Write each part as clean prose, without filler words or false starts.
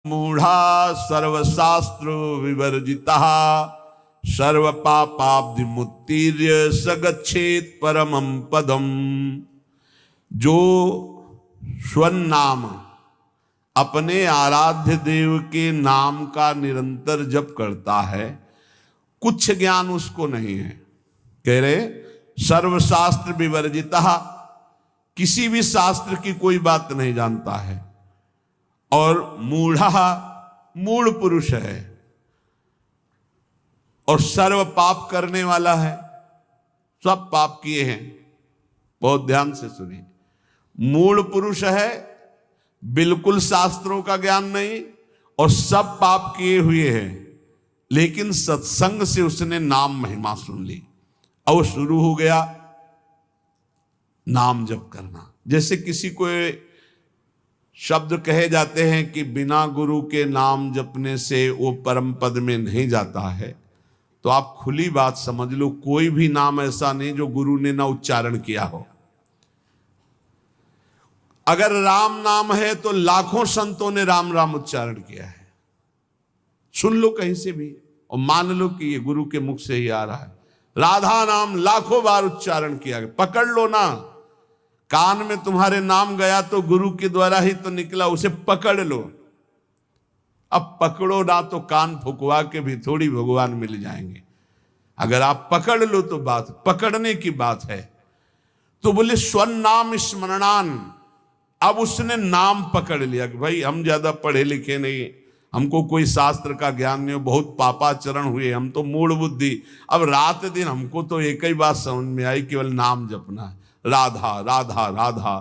मूढ़ा सर्वशास्त्र विवर्जिता सर्व पापाब्धि मुत्तीर्य सगच्छेत परमं पदम। जो स्वनाम अपने आराध्य देव के नाम का निरंतर जप करता है, कुछ ज्ञान उसको नहीं है। कह रहे सर्वशास्त्र विवर्जिता, किसी भी शास्त्र की कोई बात नहीं जानता है। और मूढ़ा, मूढ़ पुरुष है और सर्व पाप करने वाला है, सब पाप किए हैं। बहुत ध्यान से सुनिए, मूढ़ पुरुष है, बिल्कुल शास्त्रों का ज्ञान नहीं और सब पाप किए हुए हैं, लेकिन सत्संग से उसने नाम महिमा सुन ली और शुरू हो गया नाम जप करना। जैसे किसी को शब्द कहे जाते हैं कि बिना गुरु के नाम जपने से वो परम पद में नहीं जाता है, तो आप खुली बात समझ लो, कोई भी नाम ऐसा नहीं जो गुरु ने ना उच्चारण किया हो। अगर राम नाम है तो लाखों संतों ने राम राम उच्चारण किया है। सुन लो कहीं से भी और मान लो कि ये गुरु के मुख से ही आ रहा है। राधा नाम लाखों बार उच्चारण किया गया, पकड़ लो ना। कान में तुम्हारे नाम गया तो गुरु के द्वारा ही तो निकला, उसे पकड़ लो। अब पकड़ो ना तो कान फुकवा के भी थोड़ी भगवान मिल जाएंगे। अगर आप पकड़ लो तो बात पकड़ने की बात है। तो बोले स्वनाम स्मरणान। अब उसने नाम पकड़ लिया कि भाई हम ज्यादा पढ़े लिखे नहीं, हमको कोई शास्त्र का ज्ञान नहीं, बहुत पापाचरण हुए, हम तो मूढ़ बुद्धि। अब रात दिन हमको तो एक ही बात समझ में आई, केवल नाम जपना है, राधा राधा राधा।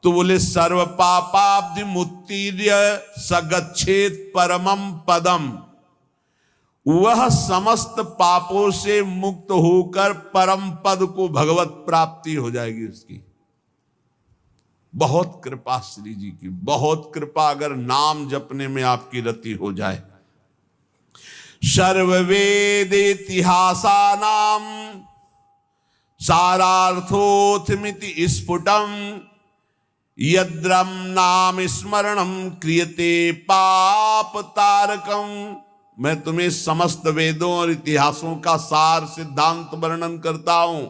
तो बोले सर्व पापाब्धि मुत्तीर्य सगच्छेत परमं पदम। वह समस्त पापों से मुक्त होकर परम पद को भगवत प्राप्ति हो जाएगी उसकी। बहुत कृपा श्री जी की, बहुत कृपा अगर नाम जपने में आपकी रति हो जाए। सर्ववेद इतिहासा नाम सारार्थोथमिति स्फुटम यद्रम नाम स्मरणम क्रियते पाप तारकम। मैं तुम्हें समस्त वेदों और इतिहासों का सार सिद्धांत वर्णन करता हूं।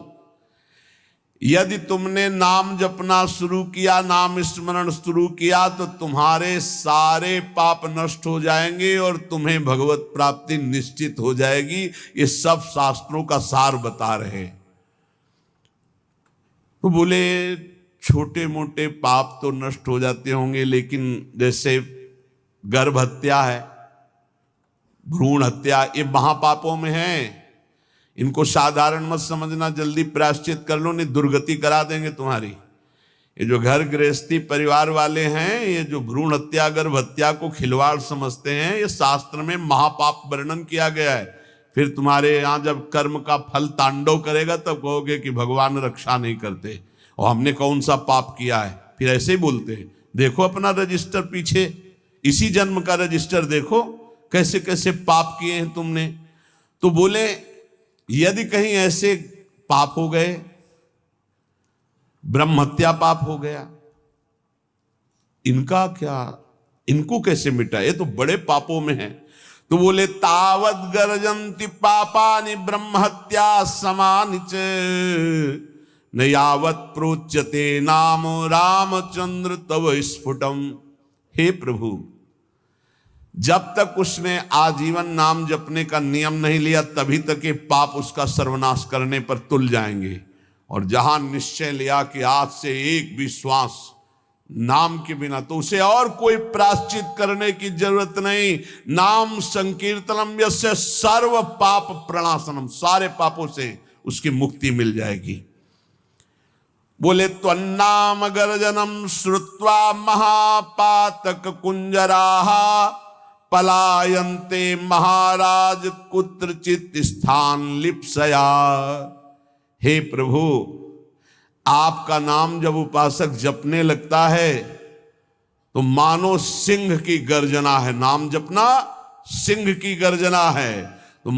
यदि तुमने नाम जपना शुरू किया, नाम स्मरण शुरू किया, तो तुम्हारे सारे पाप नष्ट हो जाएंगे और तुम्हें भगवत प्राप्ति निश्चित हो जाएगी। ये सब शास्त्रों का सार बता रहे। तो बोले छोटे मोटे पाप तो नष्ट हो जाते होंगे, लेकिन जैसे गर्भ हत्या है, भ्रूण हत्या, ये महापापों में है। इनको साधारण मत समझना, जल्दी प्रायश्चित कर लो, नहीं दुर्गति करा देंगे तुम्हारी। ये जो घर गृहस्थी परिवार वाले हैं, ये जो भ्रूण हत्या गर्भ हत्या को खिलवाड़ समझते हैं, ये शास्त्र में महापाप वर्णन किया गया है। फिर तुम्हारे यहाँ जब कर्म का फल तांडव करेगा तब कहोगे कि भगवान रक्षा नहीं करते और हमने कौन सा पाप किया है। फिर ऐसे ही बोलते हैं। देखो अपना रजिस्टर, पीछे इसी जन्म का रजिस्टर देखो, कैसे कैसे पाप किए हैं तुमने। तो बोले यदि कहीं ऐसे पाप हो गए, ब्रह्म हत्या पाप हो गया, इनका क्या, इनको कैसे मिटा, ये तो बड़े पापों में है। तो बोले तावत गर्जन्ति पापानि ब्रह्म हत्या समानि च न यावत प्रोच्यते नाम रामचंद्र तव स्फुटम। हे प्रभु, जब तक उसने आजीवन नाम जपने का नियम नहीं लिया, तभी तक ये पाप उसका सर्वनाश करने पर तुल जाएंगे। और जहां निश्चय लिया कि आज से एक भी श्वास नाम के बिना, तो उसे और कोई प्रायश्चित करने की जरूरत नहीं। नाम संकीर्तनम यस्य सर्व पाप प्रणाशनम, सारे पापों से उसकी मुक्ति मिल जाएगी। बोले त्वन्नाम गर्जनम श्रुत्वा महापातक कुंजराः पलायन्ते महाराज कुत्रचित स्थान लिप्सया। हे प्रभु, आपका नाम जब उपासक जपने लगता है तो मानो सिंह की गर्जना है। नाम जपना सिंह की गर्जना है। तो